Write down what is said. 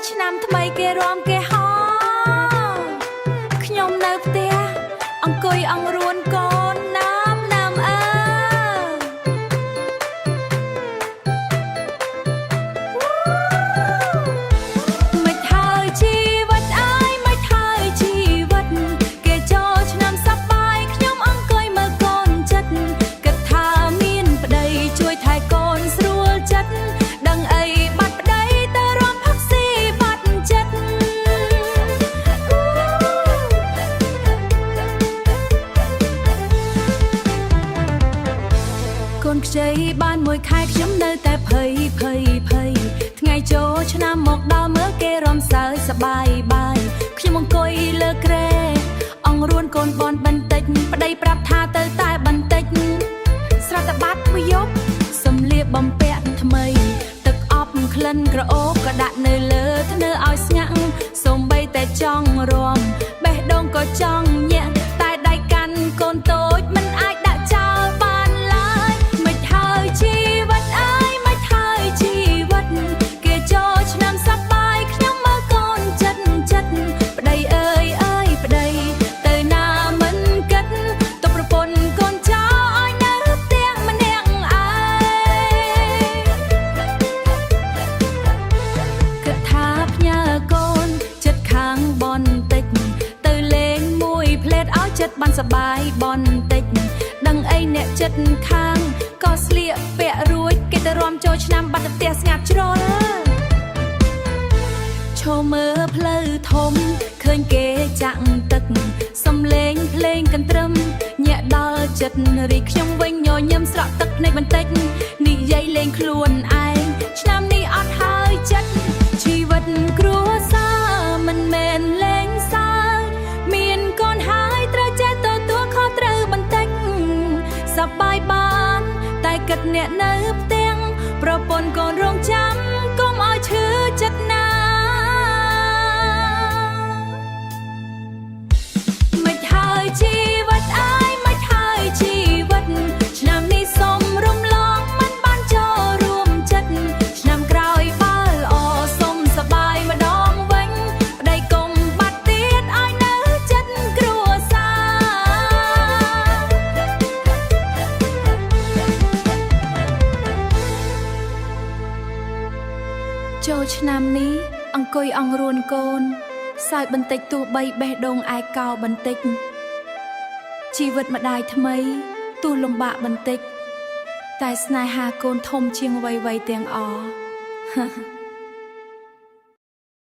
ឆ្នាំថ្មីគេរំគេហោខ្ញុំនៅផ្ទះអង្គុយអង្រួនកូនណាមអើមិនហើយជីវិតអើយមិនហើយជីវិតគេចូលឆ្នាំសប្បាយខ្ញុំអង្គុយមើលកូនចិត្តគិតថាមានប្តីជួយថែកូនស្រួលចិត្តដឹងអីបាត់ប្តីទៅរំផឹកស៊ីបាត់ចិត្តកូនខ្ចីបានមួយខែខ្ញុំនៅតែភ័យថ្ងៃចូលឆ្នាំមកដល់មើលគេរំសើចសបាយបាយខ្ញុំអង្គុយលើគ្រែអង្រួនកូនបនបន្តិចប្តីប្រាប់ថាទៅតែបន្តិចស្រត់តបាត់មួយយប់សំលៀកបំពាក់ថ្មីទឹកអប់ក្លិនក្រអូបក៏ដាក់នៅលើធ្នើឲ្យស្ងាក់សូម្បីតែចង់រំបេះដូងក៏ចង់ញាក់តែដៃកាន់កូនតូចមិនអាចដាក់ចោលបានឡើយមិនហើយជីវិតអើយមិនហើយជីវិតគេចូលឆ្នាំសប្បាយខ្ញុំមើលកូនចិត្តប្តីអើយប្តីទៅណាមិនគិតទុកប្រពន្ធកូនចោលឲ្យនៅផ្ទះម្នាក់ឯងគិតថាផ្ញើកូនចិត្តខាងបន្តិចទៅលេងមួយផ្លេតឲ្យចិត្តបានសប្បាយបន្តិចដឹងអីអ្នកចិត្តខាងក៏ស្លៀកពាក់រួចគេទៅរំចូលឆ្នាំបាត់ទៅផ្ទះស្ងាត់ជ្រុលឈរមើលផ្លូវធំឃើញគេចាក់ទឹកសំឡេងភ្លេងកន្ទ្រឹមញាក់ដល់ចិត្តរីខ្ញុំវិញញញឹមស្រក់ទឹកភ្នែកបន្តិចនិយាយលេងខ្លួនឯងឆ្នាំនេះអត់ហើយចិត្តជីវិតគ្រួសារមិនមែនលេងសើចមានកូនហើយត្រូវចេះទទួលខុសត្រូវបន្តិចសប្បាយបានតែគិតអ្នកនៅផ្ទះប្រពន្ធកូនរងចាំកុំឲ្យឈឺចិត្តណាមិនហើយជីវិតអើយមិនហើយជីវិតឆ្នាំនេះសូមរំលងមិនបានចូលរួមចិត្តឆ្នាំក្រោយបើល្អសូមសប្បាយម្ដងវិញប្តីកុំបាត់ទៀតឲ្យនៅចិត្តគ្រួសារចូលឆ្នាំនេះអង្គុយអង្រួនកូនសើចបន្តិចទោះបីបេះដូងឯកោបន្តិចជីវិតម្ដាយថ្មីទោះលំបាកបន្តិចតែស្នេហាកូនធំជាងអ្វីៗទាំងអស់